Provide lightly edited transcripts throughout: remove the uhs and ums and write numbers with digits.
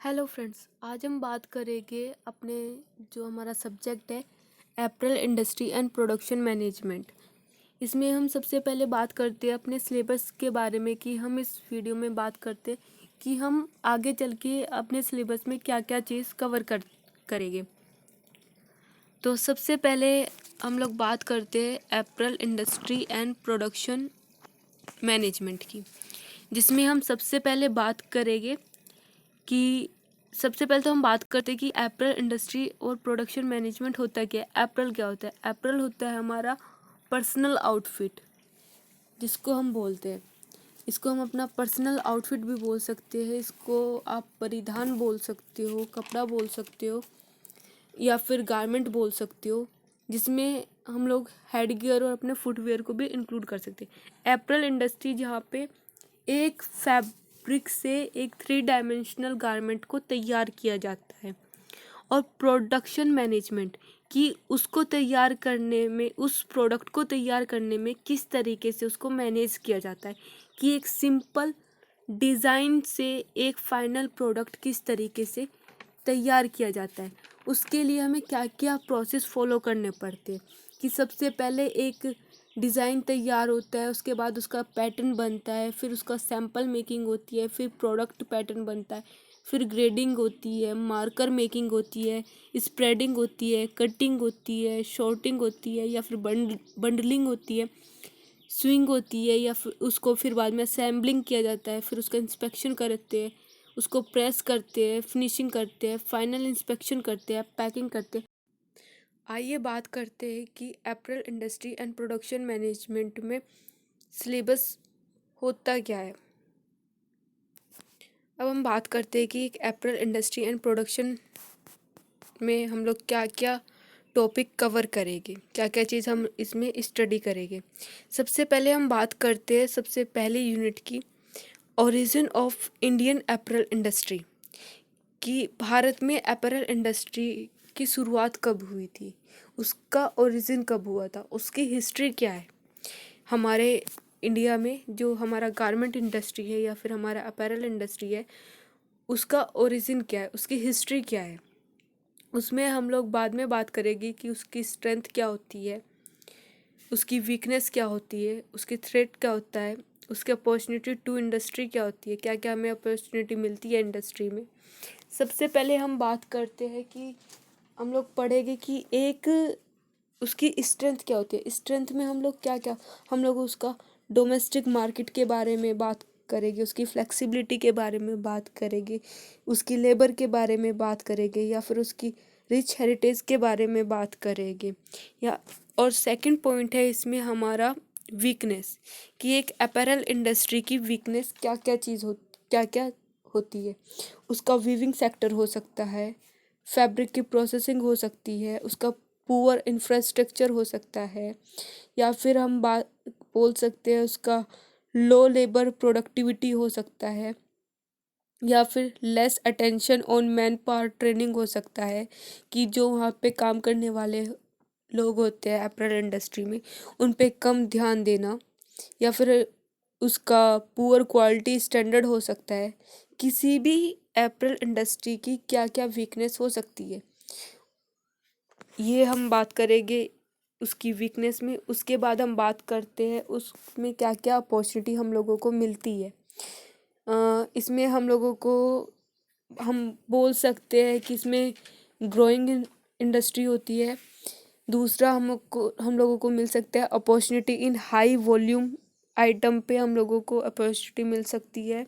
Hello friends, आज हम बात करेंगे अपने जो हमारा सब्जेक्ट है अप्रैल इंडस्ट्री एंड प्रोडक्शन मैनेजमेंट। इसमें हम सबसे पहले बात करते हैं अपने सिलेबस के बारे में कि हम इस वीडियो में बात करते हैं कि हम आगे चल के अपने सिलेबस में क्या क्या चीज़ करेंगे। तो सबसे पहले हम लोग बात करते हैं अप्रैल इंडस्ट्री एंड प्रोडक्शन मैनेजमेंट की, जिसमें हम सबसे पहले बात करेंगे कि सबसे पहले तो हम बात करते हैं कि अप्रैल इंडस्ट्री और प्रोडक्शन मैनेजमेंट होता क्या है। अप्रैल क्या होता है? अप्रैल होता है हमारा पर्सनल आउटफिट, जिसको हम बोलते हैं। इसको हम अपना पर्सनल आउटफिट भी बोल सकते हैं, इसको आप परिधान बोल सकते हो, कपड़ा बोल सकते हो या फिर गारमेंट बोल सकते हो, जिसमें हम लोग हेड गियर और अपने फुटवेयर को भी इंक्लूड कर सकते हैं। अप्रैल इंडस्ट्री जहाँ पे एक फैब्रिक से एक 3 डायमेंशनल गारमेंट को तैयार किया जाता है, और प्रोडक्शन मैनेजमेंट कि उसको तैयार करने में, उस प्रोडक्ट को तैयार करने में किस तरीके से उसको मैनेज किया जाता है कि एक सिंपल डिज़ाइन से एक फाइनल प्रोडक्ट किस तरीके से तैयार किया जाता है। उसके लिए हमें क्या क्या प्रोसेस फॉलो करने पड़ते हैं कि सबसे पहले एक डिज़ाइन तैयार होता है, उसके बाद उसका पैटर्न बनता है, फिर उसका सैंपल मेकिंग होती है, फिर प्रोडक्ट पैटर्न बनता है, फिर ग्रेडिंग होती है, मार्कर मेकिंग होती है, स्प्रेडिंग होती है, कटिंग होती है, शॉर्टिंग होती है या फिर बंडलिंग होती है, स्विंग होती है, या फिर उसको फिर बाद में असेंबलिंग किया जाता है, फिर उसका इंस्पेक्शन करते हैं, उसको प्रेस करते हैं, फिनिशिंग करते हैं, फाइनल इंस्पेक्शन करते हैं, पैकिंग करते हैं। आइए बात करते हैं कि अप्रैल इंडस्ट्री एंड प्रोडक्शन मैनेजमेंट में सिलेबस होता क्या है। अब हम बात करते हैं कि अप्रैल इंडस्ट्री एंड प्रोडक्शन में हम लोग क्या क्या टॉपिक कवर करेंगे, क्या क्या चीज़ हम इसमें स्टडी करेंगे। सबसे पहले हम बात करते हैं सबसे पहले यूनिट की, origin of Indian apparel industry, कि भारत में अपैरल इंडस्ट्री की शुरुआत कब हुई थी, उसका ओरिजिन कब हुआ था, उसकी हिस्ट्री क्या है। हमारे इंडिया में जो हमारा गारमेंट इंडस्ट्री है या फिर हमारा अपैरल इंडस्ट्री है, उसका ओरिजिन क्या है, उसकी हिस्ट्री क्या है। उसमें हम लोग बाद में बात करेंगे कि उसकी स्ट्रेंथ क्या होती है, उसकी वीकनेस क्या होती है, उसकी थ्रेट क्या होता है, उसकी अपॉर्चुनिटी टू इंडस्ट्री क्या होती है, क्या क्या हमें अपॉर्चुनिटी मिलती है इंडस्ट्री में। सबसे पहले हम बात करते हैं कि हम लोग पढ़ेंगे कि एक उसकी स्ट्रेंथ क्या होती है। स्ट्रेंथ में हम लोग क्या क्या, हम लोग उसका डोमेस्टिक मार्केट के बारे में बात करेंगे, उसकी फ्लेक्सिबिलिटी के बारे में बात करेंगे, उसकी लेबर के बारे में बात करेंगे, या फिर उसकी रिच हेरिटेज के बारे में बात करेंगे। या और सेकंड पॉइंट है इसमें हमारा वीकनेस, कि एक अपैरल इंडस्ट्री की वीकनेस क्या क्या क्या क्या होती है। उसका वीविंग सेक्टर हो सकता है, फैब्रिक की प्रोसेसिंग हो सकती है, उसका पुअर इंफ्रास्ट्रक्चर हो सकता है, या फिर हम बात बोल सकते हैं उसका लो लेबर प्रोडक्टिविटी हो सकता है, या फिर less attention on man power training हो सकता है, कि जो वहाँ पे काम करने वाले लोग होते हैं अपैरल इंडस्ट्री में, उन पे कम ध्यान देना, या फिर उसका पुअर क्वालिटी स्टैंडर्ड हो सकता है। किसी भी अपैरल इंडस्ट्री की क्या क्या वीकनेस हो सकती है, ये हम बात करेंगे उसकी वीकनेस में। उसके बाद हम बात करते हैं उसमें क्या क्या अपॉर्चुनिटी हम लोगों को मिलती है। इसमें हम लोगों को, हम बोल सकते हैं कि इसमें ग्रोइंग इंडस्ट्री होती है। दूसरा हम लोगों को मिल सकता है opportunity in high volume item पे हम लोगों को अपॉर्चुनिटी मिल सकती है।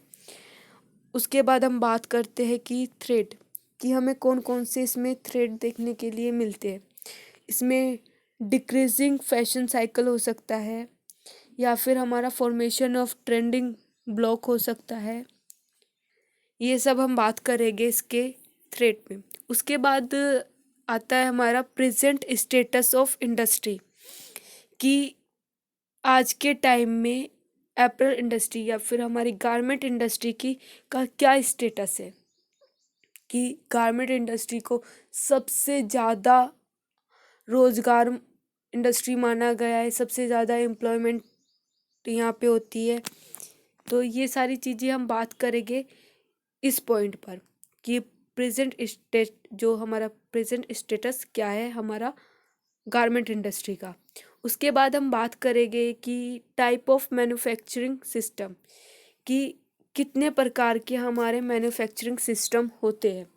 उसके बाद हम बात करते हैं कि थ्रेड, कि हमें कौन कौन से इसमें थ्रेड देखने के लिए मिलते हैं। इसमें डिक्रीजिंग फैशन साइकिल हो सकता है, या फिर हमारा फॉर्मेशन ऑफ ट्रेंडिंग ब्लॉक हो सकता है। ये सब हम बात करेंगे इसके थ्रेड में। उसके बाद आता है हमारा प्रेजेंट स्टेटस ऑफ इंडस्ट्री, कि आज के टाइम में अपैरल इंडस्ट्री या फिर हमारी गारमेंट इंडस्ट्री की का क्या स्टेटस है। कि गारमेंट इंडस्ट्री को सबसे ज़्यादा रोज़गार इंडस्ट्री माना गया है, सबसे ज़्यादा एम्प्लॉयमेंट यहाँ पे होती है। तो ये सारी चीज़ें हम बात करेंगे इस पॉइंट पर। कि जो हमारा प्रेजेंट स्टेटस क्या है हमारा गारमेंट इंडस्ट्री का। उसके बाद हम बात करेंगे कि टाइप ऑफ मैन्युफैक्चरिंग सिस्टम, कि कितने प्रकार के हमारे मैन्युफैक्चरिंग सिस्टम होते हैं।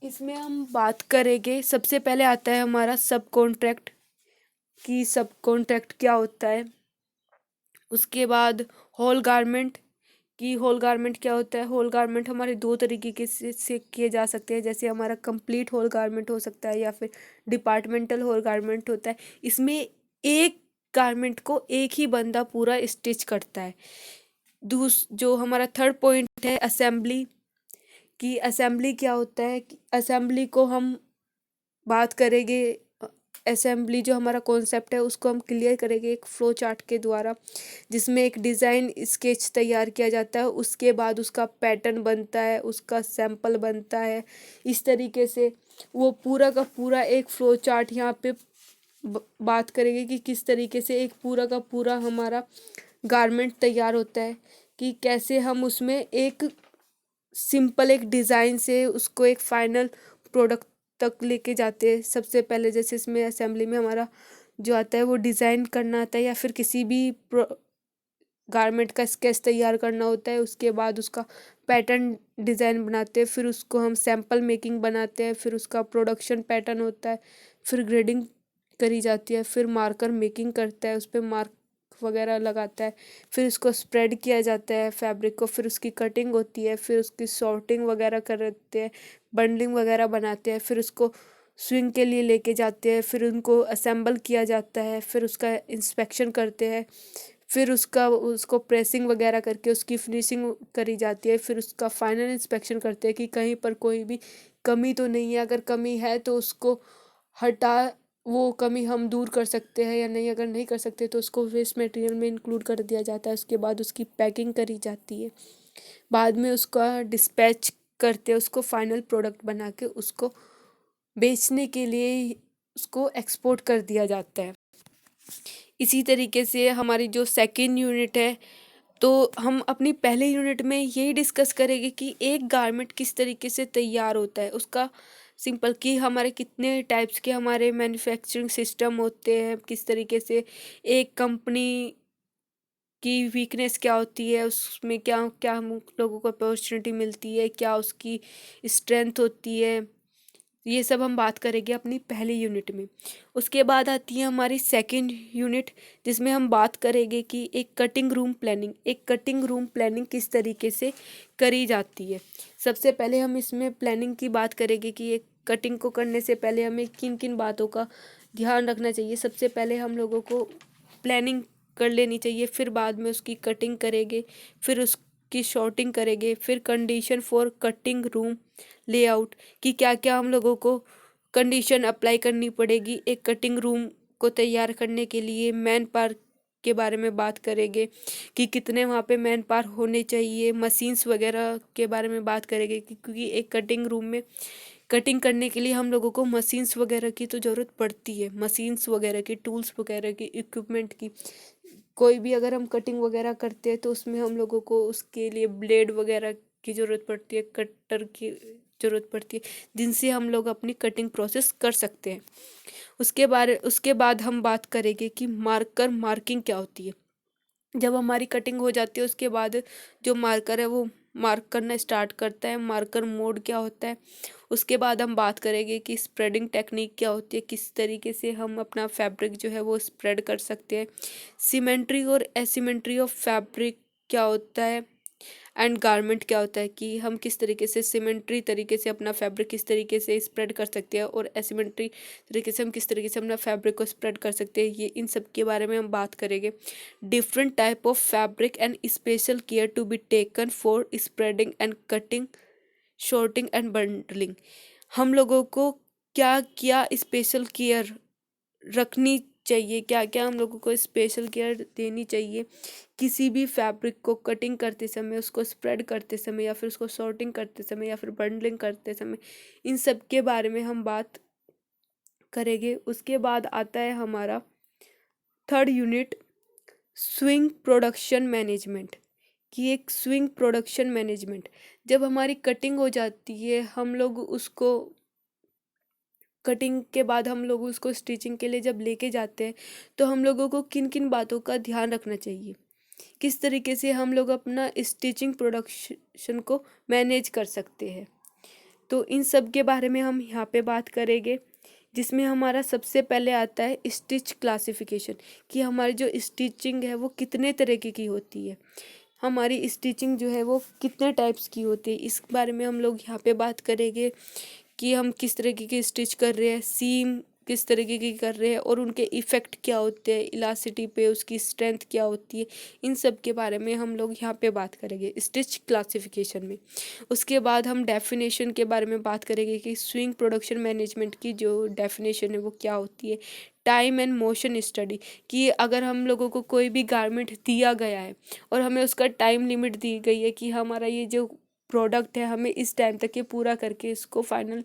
इसमें हम बात करेंगे, सबसे पहले आता है हमारा सब कॉन्ट्रैक्ट, कि सब कॉन्ट्रैक्ट क्या होता है। उसके बाद होल गारमेंट, कि होल गारमेंट क्या होता है। होल गारमेंट हमारे दो तरीके के से किए जा सकते हैं, जैसे हमारा कंप्लीट होल गारमेंट हो सकता है या फिर डिपार्टमेंटल होल गारमेंट होता है। इसमें एक गारमेंट को एक ही बंदा पूरा स्टिच करता है। जो हमारा थर्ड पॉइंट है असेंबली, कि असेंबली क्या होता है। कि असेंबली को हम बात करेंगे, असेंबली जो हमारा कॉन्सेप्ट है उसको हम क्लियर करेंगे एक फ्लो चार्ट के द्वारा, जिसमें एक डिज़ाइन स्केच तैयार किया जाता है, उसके बाद उसका पैटर्न बनता है, उसका सैंपल बनता है। इस तरीके से वो पूरा का पूरा एक फ्लो चार्ट यहाँ पे बात करेंगे कि किस तरीके से एक पूरा का पूरा हमारा गारमेंट तैयार होता है, कि कैसे हम उसमें एक सिंपल एक डिज़ाइन से उसको एक फाइनल प्रोडक्ट तक लेके जाते हैं। सबसे पहले जैसे इसमें असेंबली में हमारा जो आता है वो डिज़ाइन करना आता है, या फिर किसी भी गारमेंट का स्केच तैयार करना होता है। उसके बाद उसका पैटर्न डिज़ाइन बनाते हैं, फिर उसको हम सैंपल मेकिंग बनाते हैं, फिर उसका प्रोडक्शन पैटर्न होता है, फिर ग्रेडिंग करी जाती है, फिर मार्कर मेकिंग करता है, उस पर मार्क वगैरह लगाता है, फिर उसको स्प्रेड किया जाता है फैब्रिक को, फिर उसकी कटिंग होती है, फिर उसकी सॉर्टिंग वगैरह करते हैं, बंडलिंग वगैरह बनाते हैं, फिर उसको स्विंग के लिए लेके जाते हैं, फिर उनको असेंबल किया जाता है, फिर उसका इंस्पेक्शन करते हैं, फिर उसको प्रेसिंग वगैरह करके उसकी फिनिशिंग करी जाती है, फिर उसका फाइनल इंस्पेक्शन करते हैं कि कहीं पर कोई भी कमी तो नहीं है। अगर कमी है तो उसको हटा वो कमी हम दूर कर सकते हैं या नहीं, अगर नहीं कर सकते तो उसको वेस्ट मटेरियल में इंक्लूड कर दिया जाता है। उसके बाद उसकी पैकिंग करी जाती है, बाद में उसका डिस्पैच करते हैं, उसको फाइनल प्रोडक्ट बना के उसको बेचने के लिए उसको एक्सपोर्ट कर दिया जाता है। इसी तरीके से हमारी जो सेकेंड यूनिट है, तो हम अपनी पहले यूनिट में यही डिस्कस करेंगे कि एक गारमेंट किस तरीके से तैयार होता है, उसका सिंपल कि हमारे कितने टाइप्स के हमारे मैन्युफैक्चरिंग सिस्टम होते हैं, किस तरीके से एक कंपनी की वीकनेस क्या होती है, उसमें क्या क्या हम लोगों को अपॉर्चुनिटी मिलती है, क्या उसकी स्ट्रेंथ होती है। ये सब हम बात करेंगे अपनी पहली यूनिट में। उसके बाद आती है हमारी सेकंड यूनिट, जिसमें हम बात करेंगे कि एक कटिंग रूम प्लानिंग, एक कटिंग रूम प्लानिंग किस तरीके से करी जाती है। सबसे पहले हम इसमें प्लानिंग की बात करेंगे कि एक कटिंग को करने से पहले हमें किन किन बातों का ध्यान रखना चाहिए। सबसे पहले हम लोगों को प्लानिंग कर लेनी चाहिए, फिर बाद में उसकी कटिंग करेंगे, फिर उसकी शॉर्टिंग करेंगे, फिर condition for cutting room layout, कि क्या क्या हम लोगों को कंडीशन अप्लाई करनी पड़ेगी एक कटिंग रूम को तैयार करने के लिए। मैन पावर के बारे में बात करेंगे कि कितने वहाँ पे मैन पावर होने चाहिए। मशीन्स वगैरह के बारे में बात करेंगे क्योंकि एक कटिंग रूम में कटिंग करने के लिए हम लोगों को मशीन्स वगैरह की तो ज़रूरत पड़ती है, मशीन्स वगैरह की, टूल्स वगैरह की, इक्विपमेंट की। कोई भी अगर हम कटिंग वगैरह करते हैं तो उसमें हम लोगों को उसके लिए ब्लेड वगैरह की ज़रूरत पड़ती है, कटर की ज़रूरत पड़ती है, जिनसे हम लोग अपनी कटिंग प्रोसेस कर सकते हैं। उसके बाद हम बात करेंगे कि मार्किंग क्या होती है। जब हमारी कटिंग हो जाती है उसके बाद जो मार्कर है वो मार्क करना स्टार्ट करता है, मार्कर मोड क्या होता है। उसके बाद हम बात करेंगे कि स्प्रेडिंग टेक्निक क्या होती है, किस तरीके से हम अपना फैब्रिक जो है वो स्प्रेड कर सकते हैं। सिमेट्री और एसिमेट्री ऑफ फैब्रिक क्या होता है, एंड गारमेंट क्या होता है, कि हम किस तरीके से सिमेट्री तरीके से अपना फैब्रिक किस तरीके से स्प्रेड कर सकते हैं, और एसिमेट्री तरीके से हम किस तरीके से अपना फैब्रिक को स्प्रेड कर सकते हैं। ये इन सब के बारे में हम बात करेंगे। Different type of fabric and special care to be taken for spreading and cutting, sorting and bundling. हम लोगों को क्या क्या स्पेशल केयर रखनी चाहिए, क्या क्या हम लोगों को स्पेशल केयर देनी चाहिए किसी भी फैब्रिक को कटिंग करते समय, उसको स्प्रेड करते समय, या फिर उसको सॉर्टिंग करते समय, या फिर बंडलिंग करते समय। इन सब के बारे में हम बात करेंगे। उसके बाद आता है हमारा third unit, swing production management, कि एक स्विंग प्रोडक्शन मैनेजमेंट, जब हमारी कटिंग हो जाती है हम लोग उसको कटिंग के बाद हम लोग उसको स्टिचिंग के लिए जब लेके जाते हैं तो हम लोगों को किन किन बातों का ध्यान रखना चाहिए, किस तरीके से हम लोग अपना स्टिचिंग प्रोडक्शन को मैनेज कर सकते हैं। तो इन सब के बारे में हम यहाँ पे बात करेंगे, जिसमें हमारा सबसे पहले आता है स्टिच क्लासिफिकेशन, कि हमारी जो स्टिचिंग है वो कितने तरीके की होती है, हमारी स्टिचिंग जो है वो कितने टाइप्स की होती है। इस बारे में हम लोग यहाँ पे बात करेंगे कि हम किस तरीके की स्टिच कर रहे हैं, सीम किस तरीके की कर रहे हैं और उनके इफ़ेक्ट क्या होते हैं, इलास्टिसिटी पे उसकी स्ट्रेंथ क्या होती है, इन सब के बारे में हम लोग यहाँ पे बात करेंगे स्टिच क्लासिफिकेशन में। उसके बाद हम डेफिनेशन के बारे में बात करेंगे कि स्विंग प्रोडक्शन मैनेजमेंट की जो डेफिनेशन है वो क्या होती है। टाइम एंड मोशन स्टडी, कि अगर हम लोगों को कोई भी गारमेंट दिया गया है और हमें उसका टाइम लिमिट दी गई है कि हमारा ये जो प्रोडक्ट है हमें इस टाइम तक ये पूरा करके इसको फाइनल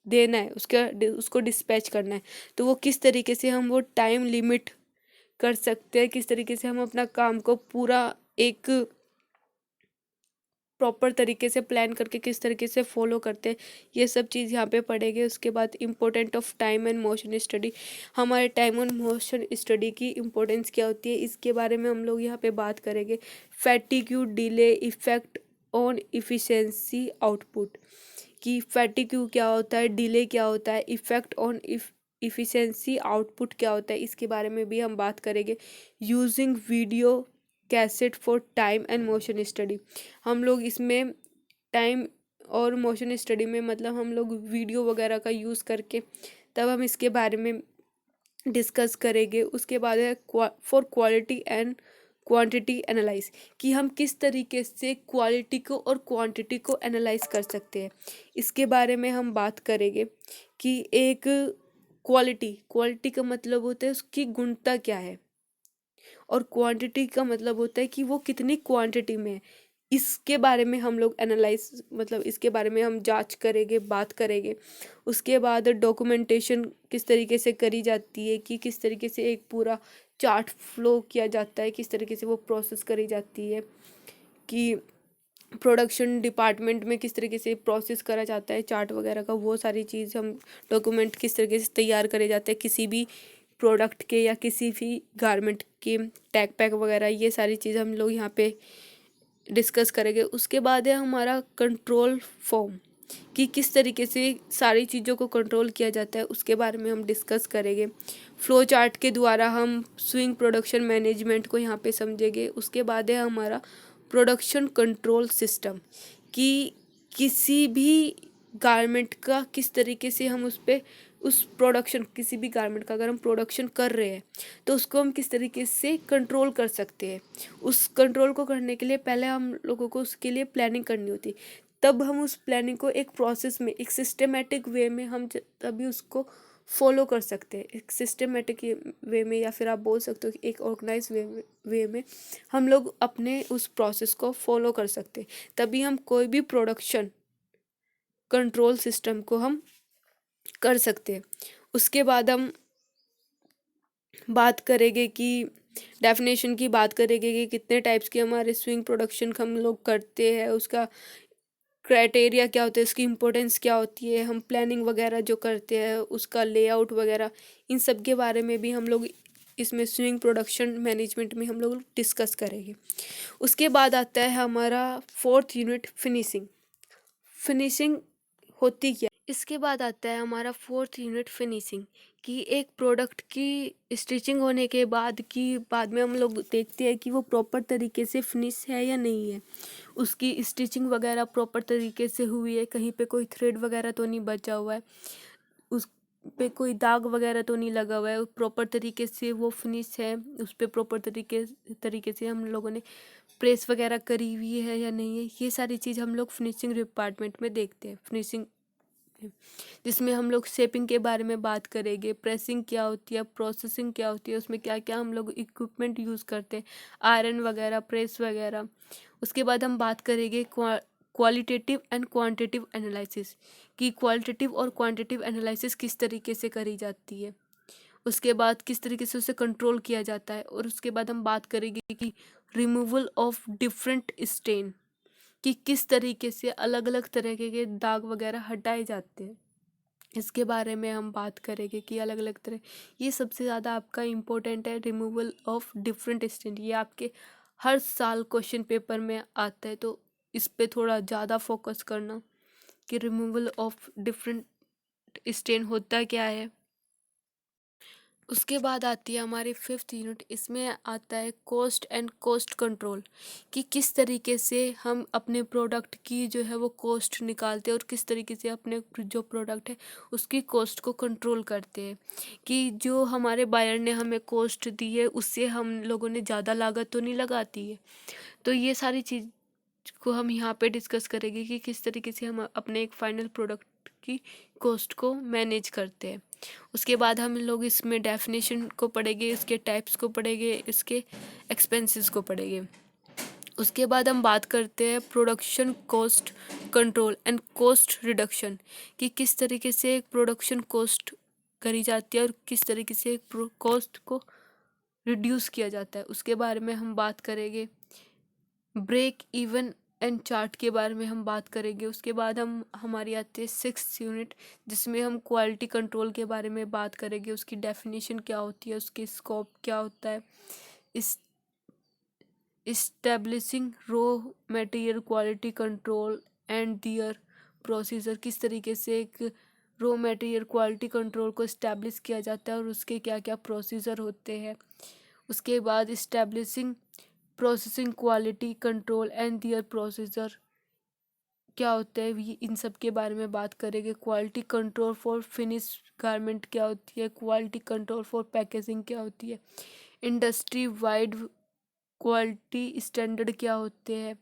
देना है, उसको डिस्पैच करना है, तो वो किस तरीके से हम वो टाइम लिमिट कर सकते हैं, किस तरीके से हम अपना काम को पूरा एक प्रॉपर तरीके से प्लान करके किस तरीके से फॉलो करते हैं, ये सब चीज़ यहाँ पे पढ़ेंगे। उसके बाद important of time and motion study, हमारे टाइम एंड मोशन स्टडी की इम्पोर्टेंस क्या होती है इसके बारे में हम लोग यहाँ पे बात करेंगे। Fatigue delay effect on efficiency output, कि फैटिग्यू क्या होता है, डिले क्या होता है, इफेक्ट ऑन इफिशिएंसी आउटपुट क्या होता है, इसके बारे में भी हम बात करेंगे। Using video cassette for time and motion study, हम लोग इसमें टाइम और मोशन स्टडी में मतलब हम लोग वीडियो वगैरह का यूज़ करके तब हम इसके बारे में डिस्कस करेंगे। उसके बाद है for quality and quantity analyse, कि हम किस तरीके से क्वालिटी को और क्वांटिटी को एनालाइज कर सकते हैं, इसके बारे में हम बात करेंगे। कि एक क्वालिटी का मतलब होता है उसकी गुणवत्ता क्या है और क्वांटिटी का मतलब होता है कि वो कितनी क्वांटिटी में है, इसके बारे में हम लोग एनालाइज मतलब इसके बारे में हम जांच करेंगे, बात करेंगे। उसके बाद डॉक्यूमेंटेशन किस तरीके से करी जाती है, कि किस तरीके से एक पूरा चार्ट फ्लो किया जाता है, किस तरीके से वो प्रोसेस करी जाती है, कि प्रोडक्शन डिपार्टमेंट में किस तरीके से प्रोसेस करा जाता है चार्ट वगैरह का, वो सारी चीज़ हम डॉक्यूमेंट किस तरीके से तैयार करे जाते हैं किसी भी प्रोडक्ट के या किसी भी गारमेंट के टैग पैक वगैरह, ये सारी चीज़ हम लोग यहाँ पे डिस्कस करेंगे। उसके बाद है हमारा कंट्रोल फॉर्म, कि किस तरीके से सारी चीज़ों को कंट्रोल किया जाता है, उसके बारे में हम डिस्कस करेंगे। फ्लो चार्ट के द्वारा हम स्विंग प्रोडक्शन मैनेजमेंट को यहाँ पे समझेंगे। उसके बाद है हमारा प्रोडक्शन कंट्रोल सिस्टम, कि किसी भी गारमेंट का किस तरीके से हम उस प्रोडक्शन किसी भी गारमेंट का अगर हम प्रोडक्शन कर रहे हैं तो उसको हम किस तरीके से कंट्रोल कर सकते हैं। उस कंट्रोल को करने के लिए पहले हम लोगों को उसके लिए प्लानिंग करनी होती है, तब हम उस प्लानिंग को एक प्रोसेस में एक सिस्टमेटिक वे में हम तभी उसको फॉलो कर सकते हैं। एक सिस्टमेटिक वे में या फिर आप बोल सकते हो कि एक ऑर्गेनाइज वे में हम लोग अपने उस प्रोसेस को फॉलो कर सकते हैं, तभी हम कोई भी प्रोडक्शन कंट्रोल सिस्टम को हम कर सकते हैं। उसके बाद हम बात करेंगे कि डेफिनेशन की बात करेंगे कि कितने टाइप्स के हमारे स्विंग प्रोडक्शन हम लोग करते हैं, उसका क्राइटेरिया क्या होता है, उसकी इम्पोर्टेंस क्या होती है, हम प्लानिंग वगैरह जो करते हैं उसका लेआउट वगैरह, इन सब के बारे में भी हम लोग इसमें स्विंग प्रोडक्शन मैनेजमेंट में हम लोग डिस्कस करेंगे। उसके बाद आता है हमारा फोर्थ यूनिट फिनिशिंग। फिनिशिंग होती क्या, इसके बाद आता है हमारा फोर्थ यूनिट फिनिशिंग, कि एक प्रोडक्ट की स्टिचिंग होने के बाद में हम लोग देखते हैं कि वो प्रॉपर तरीके से फिनिश है या नहीं है, उसकी स्टिचिंग वगैरह प्रॉपर तरीके से हुई है, कहीं पे कोई थ्रेड वगैरह तो नहीं बचा हुआ है, उस पे कोई दाग वगैरह तो नहीं लगा हुआ है, प्रॉपर तरीके से वो फिनिश है, उस पर प्रॉपर तरीके से हम लोगों ने प्रेस वगैरह करी हुई है या नहीं है, ये सारी चीज़ हम लोग फिनिशिंग डिपार्टमेंट में देखते हैं। फिनिशिंग जिसमें हम लोग शेपिंग के बारे में बात करेंगे, प्रेसिंग क्या होती है, प्रोसेसिंग क्या होती है, उसमें क्या क्या हम लोग इक्विपमेंट यूज़ करते हैं, आयरन वगैरह, प्रेस वगैरह। उसके बाद हम बात करेंगे क्वालिटेटिव एंड क्वांटिटिव एनालिसिस, कि क्वालिटेटिव और क्वांटिटिव एनालिसिस किस तरीके से करी जाती है, उसके बाद किस तरीके से उसे कंट्रोल किया जाता है। और उसके बाद हम बात करेंगे कि रिमूवल ऑफ डिफरेंट स्टेन, कि किस तरीके से अलग अलग तरह के दाग वगैरह हटाए जाते हैं, इसके बारे में हम बात करेंगे कि अलग अलग तरह। ये सबसे ज़्यादा आपका इम्पोर्टेंट है, रिमूवल ऑफ डिफरेंट स्टेन। ये आपके हर साल क्वेश्चन पेपर में आता है, तो इस पे थोड़ा ज़्यादा फोकस करना कि रिमूवल ऑफ डिफरेंट स्टेन होता क्या है। उसके बाद आती है हमारी 5th यूनिट। इसमें आता है कॉस्ट एंड कॉस्ट कंट्रोल, कि किस तरीके से हम अपने प्रोडक्ट की जो है वो कॉस्ट निकालते हैं और किस तरीके से अपने जो प्रोडक्ट है उसकी कॉस्ट को कंट्रोल करते हैं, कि जो हमारे बायर ने हमें कॉस्ट दी है उससे हम लोगों ने ज़्यादा लागत तो नहीं लगाती है। तो ये सारी चीज़ को हम यहाँ पे डिस्कस करेंगे कि किस तरीके से हम अपने एक फाइनल प्रोडक्ट की कॉस्ट को मैनेज करते हैं। उसके बाद हम लोग इसमें डेफिनेशन को पढ़ेंगे, इसके टाइप्स को पढ़ेंगे, इसके एक्सपेंसेस को पढ़ेंगे। उसके बाद हम बात करते हैं production cost control and cost reduction, कि किस तरीके से एक प्रोडक्शन कॉस्ट करी जाती है और किस तरीके से एक कॉस्ट को रिड्यूस किया जाता है, उसके बारे में हम बात करेंगे। ब्रेक इवन एंड चार्ट के बारे में हम बात करेंगे। उसके बाद हम हमारी आती है 6th यूनिट, जिसमें हम क्वालिटी कंट्रोल के बारे में बात करेंगे, उसकी डेफिनेशन क्या होती है, उसकी स्कोप क्या होता है, इस establishing raw material quality control and their procedure, किस तरीके से एक रो मटेरियल क्वालिटी कंट्रोल को इस्टेब्लिश किया जाता है और उसके क्या क्या प्रोसीजर होते हैं। उसके बाद establishing processing quality control and their procedure क्या होता है, ये इन सब के बारे में बात करेंगे। Quality control for finish garment क्या होती है, क्वालिटी कंट्रोल फॉर पैकेजिंग क्या होती है, इंडस्ट्री वाइड क्वालिटी स्टैंडर्ड क्या होते हैं,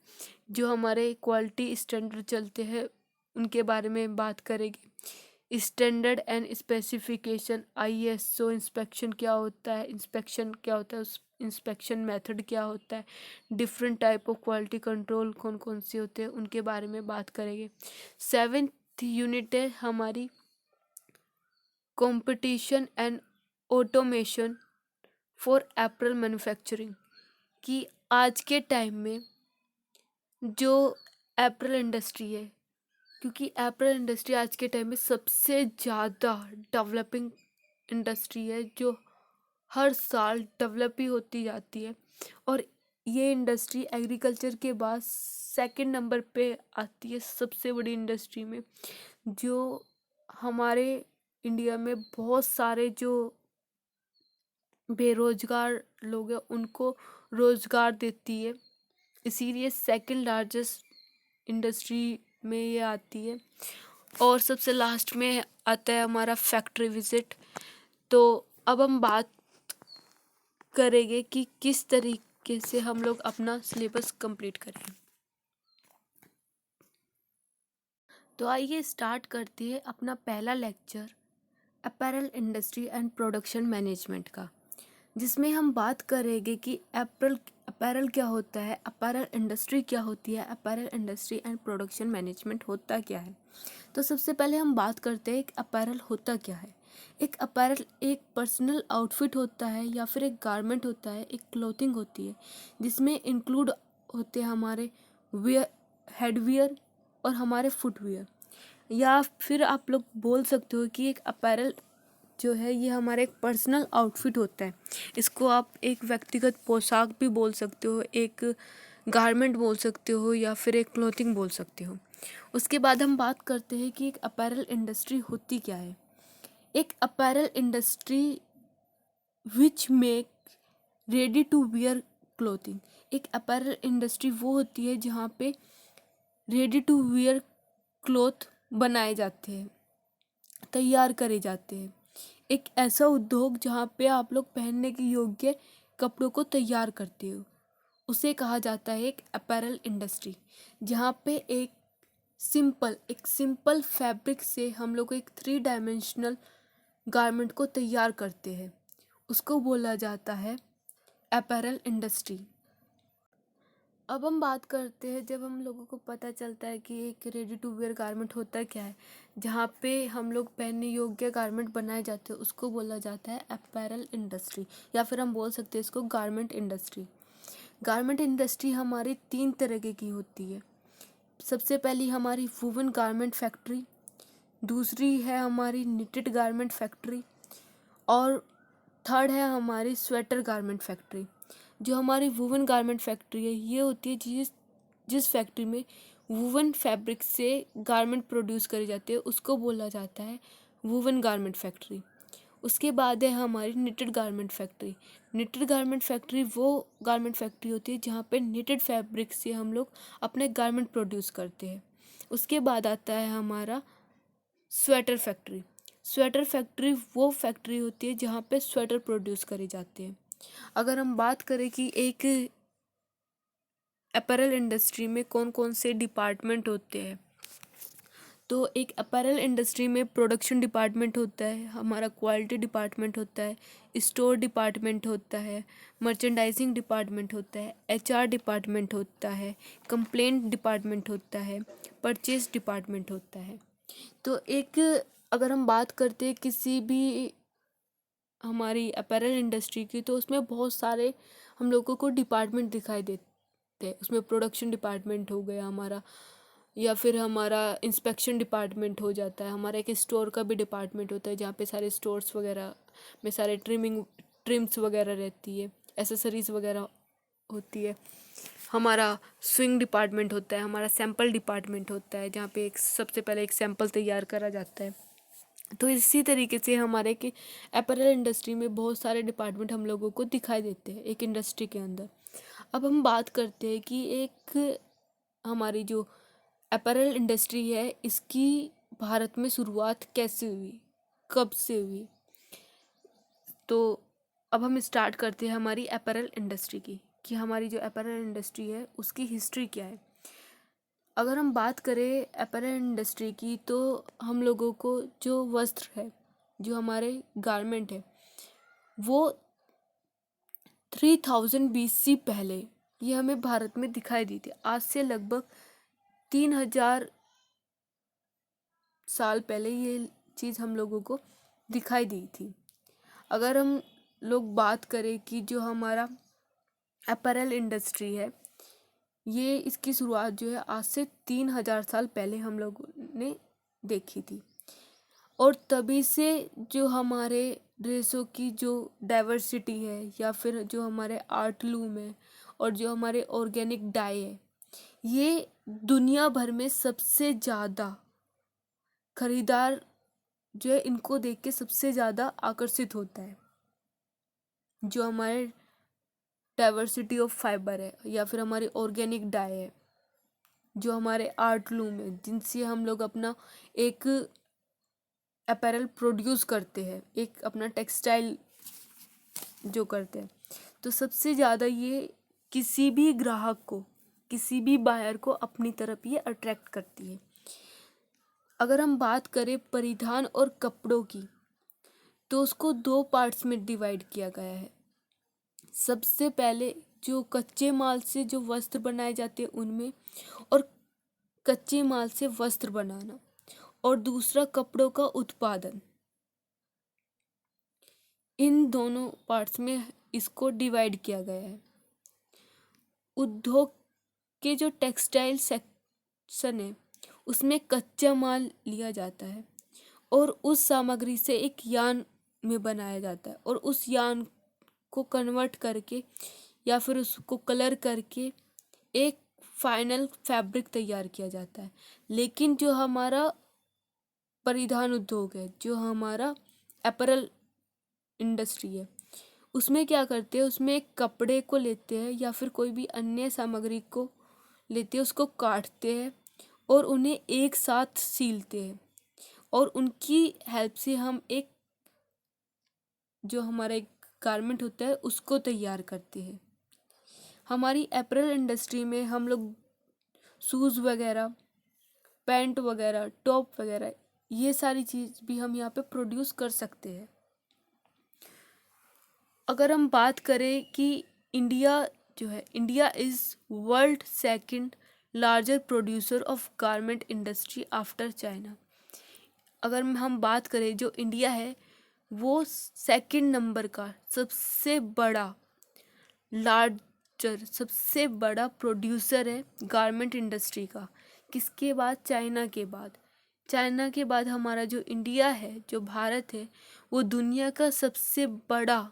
जो हमारे क्वालिटी स्टैंडर्ड चलते हैं उनके बारे में बात करेंगे। Standard and specification, ISO inspection क्या होता है, इंस्पेक्शन क्या होता है, उस इंस्पेक्शन मेथड क्या होता है, different type of quality control कौन कौन से होते हैं उनके बारे में बात करेंगे। 7th यूनिट है हमारी competition and automation for apparel manufacturing, कि आज के टाइम में जो एप्रल इंडस्ट्री है, क्योंकि एप्रल इंडस्ट्री आज के टाइम में सबसे ज़्यादा डेवलपिंग इंडस्ट्री है, जो हर साल डेवलप ही होती जाती है, और ये इंडस्ट्री एग्रीकल्चर के बाद सेकंड नंबर पे आती है सबसे बड़ी इंडस्ट्री में, जो हमारे इंडिया में बहुत सारे जो बेरोजगार लोग हैं उनको रोजगार देती है, इसीलिए सेकंड लार्जेस्ट इंडस्ट्री में ये आती है। और सबसे लास्ट में आता है हमारा फैक्ट्री विजिट। तो अब हम बात करेंगे कि किस तरीके से हम लोग अपना सिलेबस कंप्लीट करें। तो आइए स्टार्ट करते हैं अपना पहला lecture apparel industry and production management का, जिसमें हम बात करेंगे कि अपैरल क्या होता है, अपैरल इंडस्ट्री क्या होती है, apparel industry and production management होता क्या है। तो सबसे पहले हम बात करते हैं एक अपैरल होता क्या है। एक अपैरल एक पर्सनल आउटफिट होता है या फिर एक गारमेंट होता है, एक क्लोथिंग होती है जिसमें इंक्लूड होते हैं हमारे वेयर, हेडवियर और हमारे फुटवियर, या फिर आप लोग बोल सकते हो कि एक अपैरल जो है ये हमारा एक पर्सनल आउटफिट होता है। इसको आप एक व्यक्तिगत पोशाक भी बोल सकते हो, एक गारमेंट बोल सकते हो, या फिर एक क्लोथिंग बोल सकते हो। उसके बाद हम बात करते हैं कि एक अपैरल इंडस्ट्री होती क्या है। एक apparel industry which make ready to wear clothing, एक अपैरल इंडस्ट्री वो होती है जहाँ पे रेडी टू वियर क्लोथ बनाए जाते हैं, तैयार करे जाते हैं। एक ऐसा उद्योग जहाँ पे आप लोग पहनने के योग्य कपड़ों को तैयार करते हो, उसे कहा जाता है एक अपैरल इंडस्ट्री। जहाँ पे एक सिंपल फैब्रिक से हम लोग एक 3 डायमेंशनल गारमेंट को तैयार करते हैं, उसको बोला जाता है अपैरल इंडस्ट्री। अब हम बात करते हैं, जब हम लोगों को पता चलता है कि एक रेडी टू वेयर गारमेंट होता क्या है, जहाँ पे हम लोग पहनने योग्य गारमेंट बनाए जाते हैं, उसको बोला जाता है अपैरल इंडस्ट्री, या फिर हम बोल सकते हैं इसको गारमेंट इंडस्ट्री। गारमेंट इंडस्ट्री हमारी 3 तरह की होती है। सबसे पहली हमारी वूवन गारमेंट फैक्ट्री, दूसरी है हमारी निटेड गारमेंट फैक्ट्री और थर्ड है हमारी स्वेटर गारमेंट फैक्ट्री। जो हमारी वूवन गारमेंट फैक्ट्री है ये होती है जिस फैक्ट्री में वूवन फैब्रिक से गारमेंट प्रोड्यूस करे जाते हैं उसको बोला जाता है वूवन गारमेंट फैक्ट्री। उसके बाद है हमारी knitted garment factory. Knitted garment factory वो गारमेंट फैक्ट्री होती है जहाँ पे निटेड फैब्रिक से हम लोग अपने गारमेंट प्रोड्यूस करते हैं। उसके बाद आता है हमारा स्वेटर फैक्ट्री। स्वेटर फैक्ट्री वो फैक्ट्री होती है जहाँ पे स्वेटर प्रोड्यूस करे जाते हैं। अगर हम बात करें कि एक अपैरल इंडस्ट्री में कौन कौन से डिपार्टमेंट होते हैं, तो एक अपैरल इंडस्ट्री में प्रोडक्शन डिपार्टमेंट होता है, हमारा क्वालिटी डिपार्टमेंट होता है, स्टोर डिपार्टमेंट होता है, मर्चेंडाइजिंग डिपार्टमेंट होता है, एचआर डिपार्टमेंट होता है, कंप्लेंट डिपार्टमेंट होता है, परचेज डिपार्टमेंट होता है। तो एक अगर हम बात करते हैं किसी भी हमारी अपैरल इंडस्ट्री की, तो उसमें बहुत सारे हम लोगों को डिपार्टमेंट दिखाई देते हैं। उसमें प्रोडक्शन डिपार्टमेंट हो गया हमारा, या फिर हमारा इंस्पेक्शन डिपार्टमेंट हो जाता है, हमारा एक स्टोर का भी डिपार्टमेंट होता है जहाँ पे सारे स्टोर्स वगैरह में सारे ट्रिम्स वगैरह रहती है, एसेसरीज वगैरह होती है। हमारा स्विंग डिपार्टमेंट होता है, हमारा सैंपल डिपार्टमेंट होता है जहाँ पे एक सबसे पहले एक सैंपल तैयार करा जाता है। तो इसी तरीके से हमारे कि अपैरल इंडस्ट्री में बहुत सारे डिपार्टमेंट हम लोगों को दिखाई देते हैं एक इंडस्ट्री के अंदर। अब हम बात करते हैं कि एक हमारी जो अपैरल इंडस्ट्री है इसकी भारत में शुरुआत कैसे हुई, कब से हुई। तो अब हम स्टार्ट करते हैं हमारी अपैरल इंडस्ट्री की, कि हमारी जो अपैरल इंडस्ट्री है उसकी हिस्ट्री क्या है। अगर हम बात करें अपैरल इंडस्ट्री की, तो हम लोगों को जो वस्त्र है, जो हमारे गारमेंट है, वो 3000 BC पहले ये हमें भारत में दिखाई दी थी। आज से लगभग 3000 साल पहले ये चीज़ हम लोगों को दिखाई दी थी। अगर हम लोग बात करें कि जो हमारा अपैरल इंडस्ट्री है, ये इसकी शुरुआत जो है आज से 3000 साल पहले हम लोगों ने देखी थी। और तभी से जो हमारे ड्रेसों की जो डाइवर्सिटी है, या फिर जो हमारे आर्टलूम है और जो हमारे ऑर्गेनिक डाई है, ये दुनिया भर में सबसे ज़्यादा खरीदार जो है इनको देख के सबसे ज़्यादा आकर्षित होता है। जो हमारे डाइवर्सिटी ऑफ फाइबर है, या फिर हमारी ऑर्गेनिक डाई है, जो हमारे आर्टलूम है, जिनसे हम लोग अपना एक अपैरल प्रोड्यूस करते हैं, एक अपना टेक्सटाइल जो करते हैं, तो सबसे ज़्यादा ये किसी भी ग्राहक को, किसी भी बायर को अपनी तरफ ये अट्रैक्ट करती है। अगर हम बात करें परिधान और कपड़ों की, तो उसको 2 पार्ट्स में डिवाइड किया गया है। सबसे पहले जो कच्चे माल से जो वस्त्र बनाए जाते हैं उनमें, और कच्चे माल से वस्त्र बनाना, और दूसरा कपड़ों का उत्पादन। इन दोनों पार्ट्स में इसको डिवाइड किया गया है। उद्योग के जो टेक्सटाइल सेक्शन है उसमें कच्चा माल लिया जाता है और उस सामग्री से एक यान में बनाया जाता है, और उस यान को कन्वर्ट करके या फिर उसको कलर करके एक फाइनल फैब्रिक तैयार किया जाता है। लेकिन जो हमारा परिधान उद्योग है, जो हमारा अपैरल इंडस्ट्री है, उसमें क्या करते हैं, उसमें एक कपड़े को लेते हैं या फिर कोई भी अन्य सामग्री को लेते हैं, उसको काटते हैं और उन्हें एक साथ सीलते हैं, और उनकी हेल्प से हम एक जो हमारा एक गारमेंट होता है उसको तैयार करते हैं। हमारी अपैरल इंडस्ट्री में हम लोग शूज़ वगैरह, पैंट वगैरह, टॉप वगैरह, ये सारी चीज़ भी हम यहाँ पे प्रोड्यूस कर सकते हैं। अगर हम बात करें कि इंडिया जो है, India is world second larger producer of garment industry after China. अगर हम बात करें जो इंडिया है वो सेकंड नंबर का सबसे बड़ा सबसे बड़ा प्रोड्यूसर है गारमेंट इंडस्ट्री का। किसके बाद? चाइना के बाद। चाइना के बाद हमारा जो इंडिया है, जो भारत है, वो दुनिया का सबसे बड़ा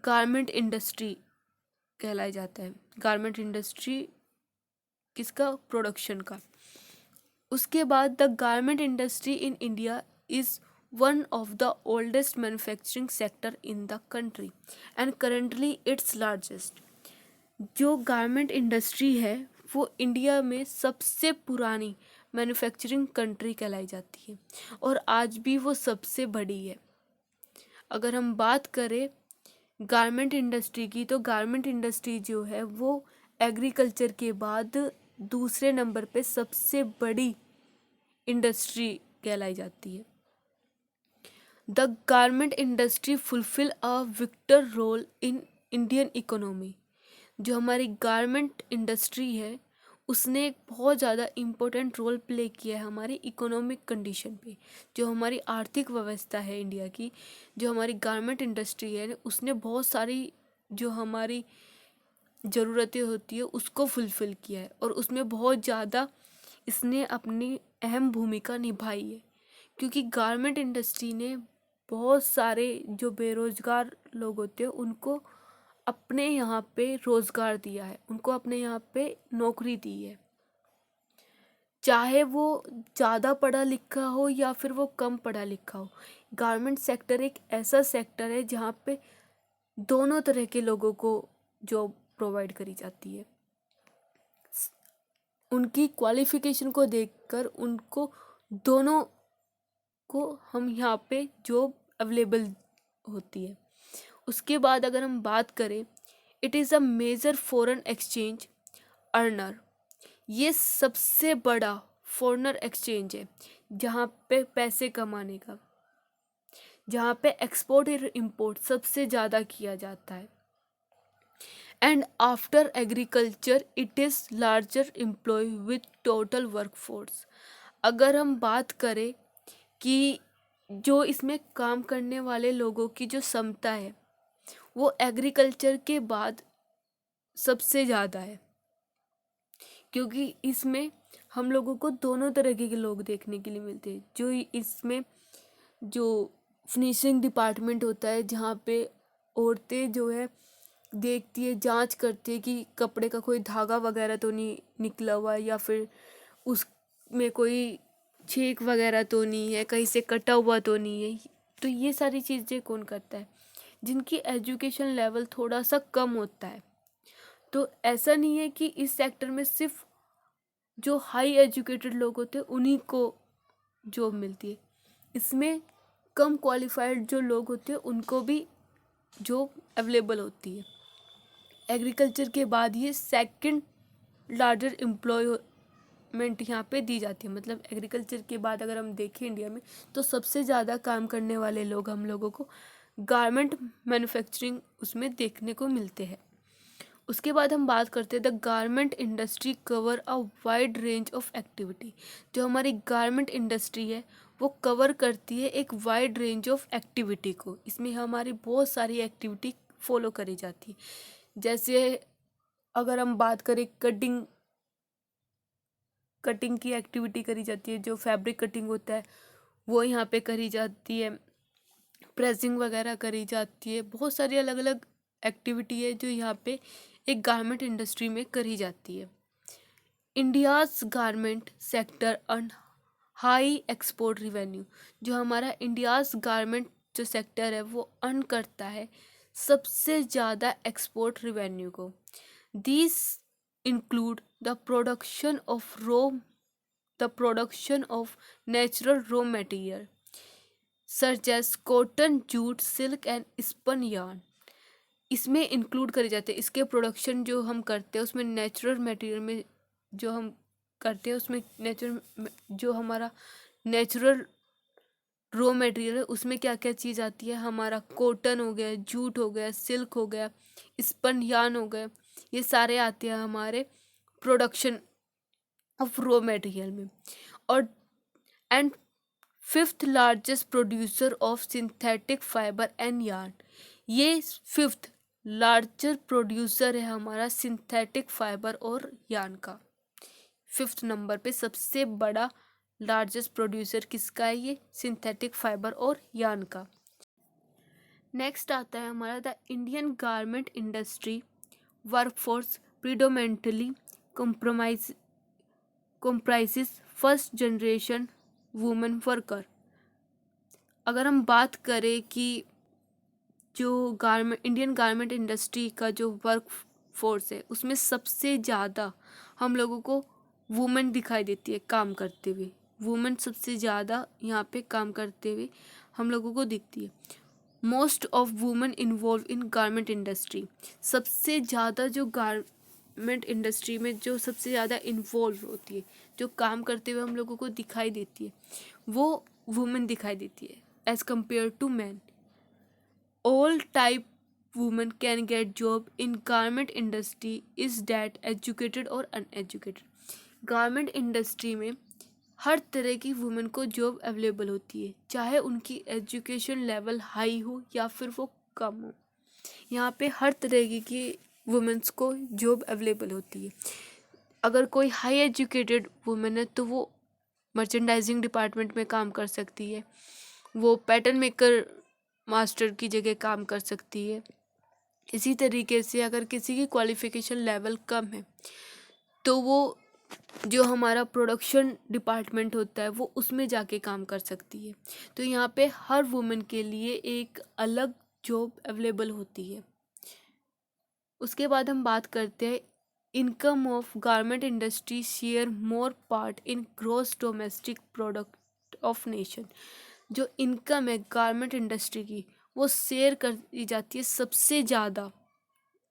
गारमेंट इंडस्ट्री कहलाया जाता है। गारमेंट इंडस्ट्री किसका? प्रोडक्शन का। उसके बाद the garment industry in India is one of the oldest manufacturing sector in the country and currently its largest. जो गारमेंट इंडस्ट्री है वो इंडिया में सबसे पुरानी मैन्युफैक्चरिंग कंट्री कहलाई जाती है और आज भी वो सबसे बड़ी है। अगर हम बात करें गारमेंट इंडस्ट्री की, तो गारमेंट इंडस्ट्री जो है वो एग्रीकल्चर के बाद दूसरे नंबर पे सबसे बड़ी इंडस्ट्री कहलाई जाती है। The garment industry fulfil a victor role in Indian economy. जो हमारी गारमेंट इंडस्ट्री है उसने एक बहुत ज़्यादा इम्पोर्टेंट रोल प्ले किया है हमारी इकोनॉमिक कंडीशन पे। जो हमारी आर्थिक व्यवस्था है इंडिया की, जो हमारी गारमेंट इंडस्ट्री है उसने बहुत सारी जो हमारी ज़रूरतें होती है उसको फुलफ़िल किया है और उसमें बहुत ज़्यादा इसने अपनी अहम भूमिका निभाई है। क्योंकि गारमेंट इंडस्ट्री ने बहुत सारे जो बेरोज़गार लोग होते हैं उनको अपने यहाँ पे रोज़गार दिया है, उनको अपने यहाँ पे नौकरी दी है। चाहे वो ज़्यादा पढ़ा लिखा हो या फिर वो कम पढ़ा लिखा हो, गारमेंट सेक्टर एक ऐसा सेक्टर है जहाँ पे दोनों तरह के लोगों को जॉब प्रोवाइड करी जाती है। उनकी क्वालिफ़िकेशन को देखकर उनको दोनों को हम यहाँ पे जॉब अवेलेबल होती है। उसके बाद अगर हम बात करें, it is a major foreign exchange earner. ये सबसे बड़ा फॉरेनर एक्सचेंज है जहाँ पे पैसे कमाने का, जहाँ पे एक्सपोर्ट और इम्पोर्ट सबसे ज़्यादा किया जाता है। And after agriculture it is larger employ with total workforce. अगर हम बात करें कि जो इसमें काम करने वाले लोगों की जो क्षमता है वो एग्रीकल्चर के बाद सबसे ज़्यादा है, क्योंकि इसमें हम लोगों को दोनों तरह के लोग देखने के लिए मिलते हैं। जो इसमें जो फिनिशिंग डिपार्टमेंट होता है जहाँ पे औरतें जो है देखती है, जांच करती है कि कपड़े का कोई धागा वगैरह तो नहीं निकला हुआ है या फिर उसमें कोई छेक वगैरह तो नहीं है, कहीं से कटा हुआ तो नहीं है। तो ये सारी चीज़ें कौन करता है? जिनकी एजुकेशन लेवल थोड़ा सा कम होता है। तो ऐसा नहीं है कि इस सेक्टर में सिर्फ जो हाई एजुकेटेड लोग होते हैं उन्हीं को जॉब मिलती है। इसमें कम क्वालिफाइड जो लोग होते हैं उनको भी जॉब अवेलेबल होती है। एग्रीकल्चर के बाद ये सेकंड लार्जर एम्प्लॉयमेंट यहाँ पे दी जाती है। मतलब एग्रीकल्चर के बाद अगर हम देखें इंडिया में तो सबसे ज़्यादा काम करने वाले लोग हम लोगों को गारमेंट मैन्युफैक्चरिंग उसमें देखने को मिलते हैं। उसके बाद हम बात करते हैं the garment industry cover a wide range of activity. जो हमारी गारमेंट इंडस्ट्री है वो कवर करती है एक वाइड रेंज ऑफ एक्टिविटी को। इसमें हमारी बहुत सारी एक्टिविटी फॉलो करी जाती है। जैसे अगर हम बात करें कटिंग की एक्टिविटी करी जाती है, जो फैब्रिक कटिंग होता है वो यहाँ पे करी जाती है, प्रेसिंग वगैरह करी जाती है। बहुत सारी अलग अलग एक्टिविटी है जो यहाँ पे एक गारमेंट इंडस्ट्री में करी जाती है। India's garment sector earn high export revenue. जो हमारा इंडियाज़ गारमेंट जो सेक्टर है वो अर्न करता है सबसे ज़्यादा एक्सपोर्ट रिवेन्यू को। These include the production of natural raw material such as cotton, jute, silk and spun yarn। इसमें इंक्लूड करे जाते हैं, इसके प्रोडक्शन जो हम करते हैं उसमें नेचुरल मटेरियल में जो हम करते हैं उसमें नेचुरल जो हमारा नेचुरल रॉ मटेरियल है उसमें क्या क्या चीज़ आती है? हमारा कॉटन हो गया, जूट हो गया, सिल्क हो गया, स्पन यार्न हो गया, ये सारे आते हैं हमारे प्रोडक्शन ऑफ रॉ मटेरियल में। और and fifth largest producer of synthetic fibre and yarn. ये फिफ्थ लार्जर प्रोड्यूसर है हमारा सिंथेटिक फाइबर और यार्न का। 5th नंबर पे सबसे बड़ा लार्जेस्ट प्रोड्यूसर किसका है? ये सिंथेटिक फाइबर और यार्न का। नेक्स्ट आता है हमारा the Indian garment industry workforce predominantly comprises first generation women worker. अगर हम बात करें कि जो इंडियन गारमेंट इंडस्ट्री का जो वर्क फोर्स है उसमें सबसे ज़्यादा हम लोगों को वुमेन दिखाई देती है काम करते हुए। वुमेन सबसे ज़्यादा यहाँ पे काम करते हुए हम लोगों को दिखती है। Most of women involve in garment industry. सबसे ज़्यादा जो गारमेंट इंडस्ट्री में जो सबसे ज़्यादा इन्वॉल्व होती है, जो काम करते हुए हम लोगों को दिखाई देती है, वो वुमेन दिखाई देती है as compare to man. All type women can get job in garment industry is that educated or uneducated। Garment industry में हर तरह की वुमेन को जॉब अवेलेबल होती है, चाहे उनकी एजुकेशन लेवल हाई हो या फिर वो कम हो। यहाँ पे हर तरह की वुमेन्स को जॉब अवेलेबल होती है। अगर कोई हाई एजुकेटेड वुमेन है तो वो मर्चेंडाइजिंग डिपार्टमेंट में काम कर सकती है, वो पैटर्न मेकर मास्टर की जगह काम कर सकती है। इसी तरीके से अगर किसी की क्वालिफिकेशन लेवल कम है तो वो जो हमारा प्रोडक्शन डिपार्टमेंट होता है वो उसमें जाके काम कर सकती है। तो यहाँ पे हर वुमेन के लिए एक अलग जॉब अवेलेबल होती है। उसके बाद हम बात करते हैं income of garment industry share more part in gross domestic product of nation. जो इनकम है गारमेंट इंडस्ट्री की वो शेयर कर दी जाती है, सबसे ज़्यादा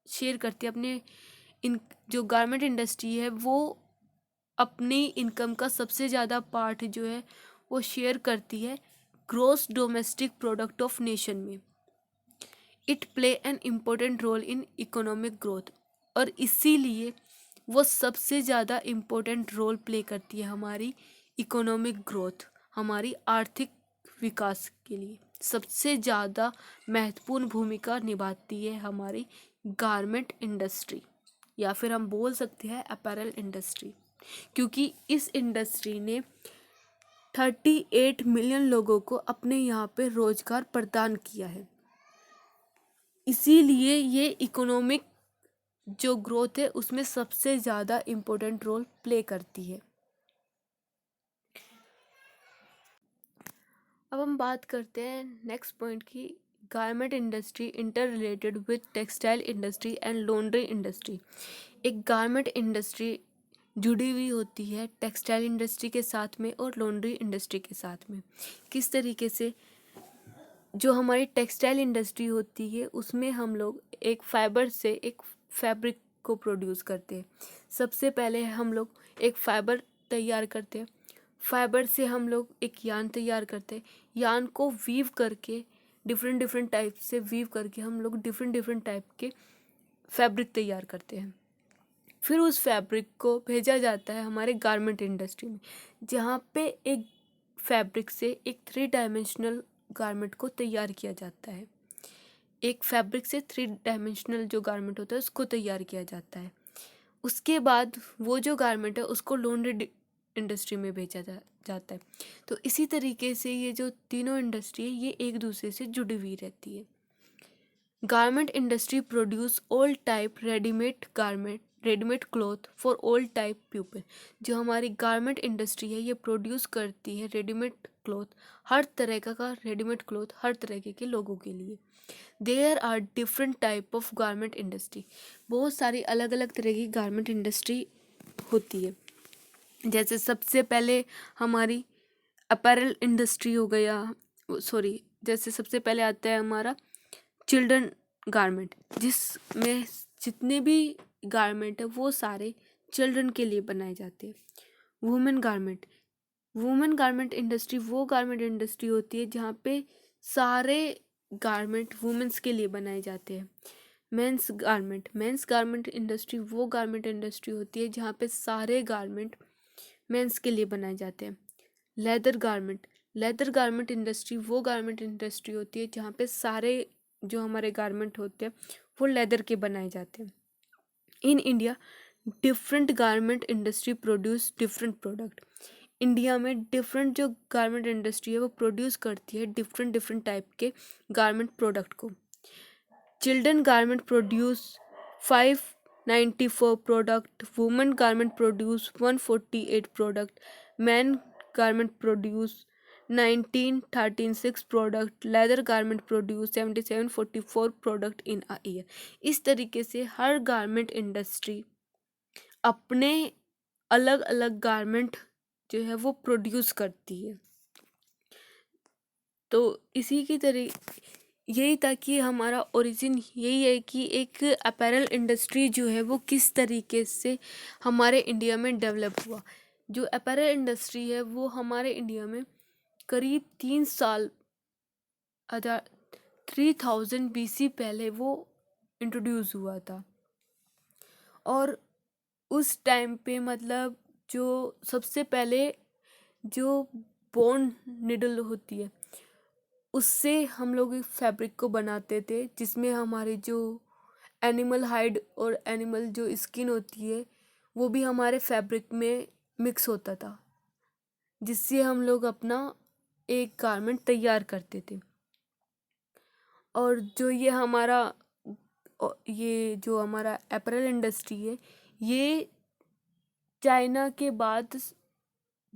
शेयर करती है अपने जो गारमेंट इंडस्ट्री है वो अपनी इनकम का सबसे ज़्यादा पार्ट जो है वो शेयर करती है gross domestic product of nation में। It play an important role in economic growth, और इसीलिए वो सबसे ज़्यादा इम्पोर्टेंट रोल प्ले करती है हमारी इकोनॉमिक ग्रोथ, हमारी आर्थिक विकास के लिए सबसे ज़्यादा महत्वपूर्ण भूमिका निभाती है हमारी गारमेंट इंडस्ट्री, या फिर हम बोल सकते हैं अपैरल इंडस्ट्री, क्योंकि इस इंडस्ट्री ने 38 मिलियन लोगों को अपने यहाँ पे रोजगार प्रदान किया है। इसीलिए ये इकोनॉमिक जो ग्रोथ है उसमें सबसे ज़्यादा इम्पोर्टेंट रोल प्ले करती है। अब हम बात करते हैं नेक्स्ट पॉइंट की, garment industry inter related with textile industry and laundry industry. एक गारमेंट इंडस्ट्री जुड़ी हुई होती है टेक्सटाइल इंडस्ट्री के साथ में और लॉन्ड्री इंडस्ट्री के साथ में। किस तरीके से? जो हमारी टेक्सटाइल इंडस्ट्री होती है उसमें हम लोग एक फाइबर से एक फैब्रिक को प्रोड्यूस करते हैं। सबसे पहले हम लोग एक फाइबर तैयार करते हैं, फाइबर से हम लोग एक यार्न तैयार करते हैं, यार्न को वीव करके डिफरेंट टाइप से वीव करके हम लोग डिफरेंट टाइप के फैब्रिक तैयार करते हैं। फिर उस फैब्रिक को भेजा जाता है हमारे गारमेंट इंडस्ट्री में, जहाँ पे एक फैब्रिक से एक 3 डायमेंशनल गारमेंट को तैयार किया जाता है। एक फैब्रिक से 3 डायमेंशनल जो गारमेंट होता है उसको तैयार किया जाता है। उसके बाद वो जो गारमेंट है उसको लॉन्ड्री इंडस्ट्री में भेजा जाता है। तो इसी तरीके से ये जो तीनों इंडस्ट्री है ये एक दूसरे से जुड़ी हुई रहती है। Garment industry produce all type readymade cloth for all type people. जो हमारी गारमेंट इंडस्ट्री है ये प्रोड्यूस करती है रेडीमेड क्लॉथ, हर तरह का रेडीमेड क्लॉथ हर तरह के लोगों के लिए। There are different type of garment industry. बहुत सारी अलग अलग तरह की गारमेंट इंडस्ट्री होती है। जैसे सबसे पहले हमारी अपैरल इंडस्ट्री हो गया, जैसे सबसे पहले आता है हमारा चिल्ड्रन गारमेंट, जिसमें जितने भी गारमेंट है वो सारे चिल्ड्रन के लिए बनाए जाते हैं। वुमेन गारमेंट इंडस्ट्री वो गारमेंट इंडस्ट्री होती है जहाँ पे सारे गारमेंट वुमेन्स के लिए बनाए जाते हैं। मेंस गारमेंट इंडस्ट्री वो गारमेंट इंडस्ट्री होती है जहाँ पे सारे गारमेंट मेंस के लिए बनाए जाते हैं। लेदर गारमेंट इंडस्ट्री वो गारमेंट इंडस्ट्री होती है जहाँ पे सारे जो हमारे गारमेंट होते हैं वो लेदर के बनाए जाते हैं। In India different garment industry produce different product. India में डिफरेंट जो गारमेंट इंडस्ट्री है वो प्रोड्यूस करती है डिफरेंट डिफरेंट टाइप के गारमेंट प्रोडक्ट को। Children garment produce 594 product, women garment produce 148 product, man garment produce 1936 product, leather garment produce 7744 product in a year. इस तरीके से हर गारमेंट इंडस्ट्री अपने अलग अलग गारमेंट जो है वो प्रोड्यूस करती है। तो इसी की तरह यही था कि हमारा ओरिजिन यही है कि एक अपैरल इंडस्ट्री जो है वो किस तरीके से हमारे इंडिया में डेवलप हुआ। जो अपैरल इंडस्ट्री है वो हमारे इंडिया में करीब 3 साल 3000 BC पहले वो इंट्रोड्यूस हुआ था। और उस टाइम पे मतलब जो सबसे पहले जो बोन निडल होती है उससे हम लोग एक फैब्रिक को बनाते थे, जिसमें हमारी जो एनिमल हाइड और एनिमल जो स्किन होती है वो भी हमारे फैब्रिक में मिक्स होता था, जिससे हम लोग अपना एक गारमेंट तैयार करते थे। और ये जो हमारा अपैरल इंडस्ट्री है ये चाइना के बाद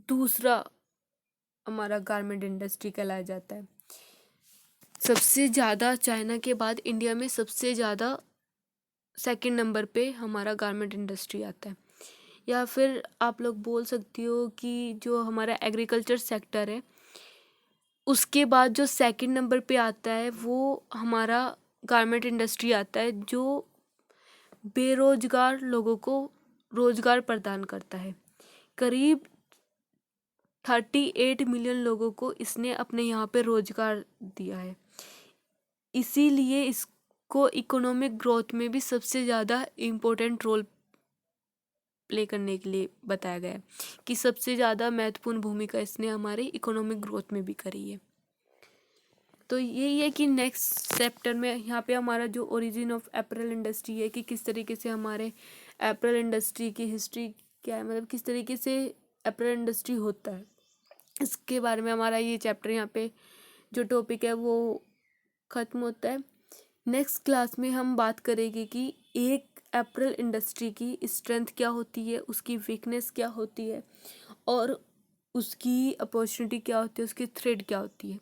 दूसरा हमारा गारमेंट इंडस्ट्री कहलाया जाता है। सबसे ज़्यादा चाइना के बाद इंडिया में सबसे ज़्यादा सेकंड नंबर पे हमारा गारमेंट इंडस्ट्री आता है। या फिर आप लोग बोल सकती हो कि जो हमारा एग्रीकल्चर सेक्टर है उसके बाद जो सेकंड नंबर पे आता है वो हमारा गारमेंट इंडस्ट्री आता है, जो बेरोजगार लोगों को रोजगार प्रदान करता है। करीब 38 मिलियन लोगों को इसने अपने यहाँ पे रोजगार दिया है। इसीलिए इसको इकोनॉमिक ग्रोथ में भी सबसे ज़्यादा इम्पोर्टेंट रोल प्ले करने के लिए बताया गया है कि सबसे ज़्यादा महत्वपूर्ण भूमिका इसने हमारे इकोनॉमिक ग्रोथ में भी करी है। तो यही है कि नेक्स्ट चैप्टर में यहाँ पे हमारा जो ओरिजिन ऑफ अपैरल इंडस्ट्री है कि किस तरीके से हमारे अपैरल इंडस्ट्री की हिस्ट्री क्या है, मतलब किस तरीके से अपैरल इंडस्ट्री होता है, इसके बारे में हमारा ये चैप्टर यहाँ पे जो टॉपिक है वो ख़त्म होता है। नेक्स्ट क्लास में हम बात करेंगे कि एक अपैरल इंडस्ट्री की स्ट्रेंथ क्या होती है, उसकी वीकनेस क्या होती है और उसकी अपॉर्चुनिटी क्या होती है, उसकी थ्रेट क्या होती है।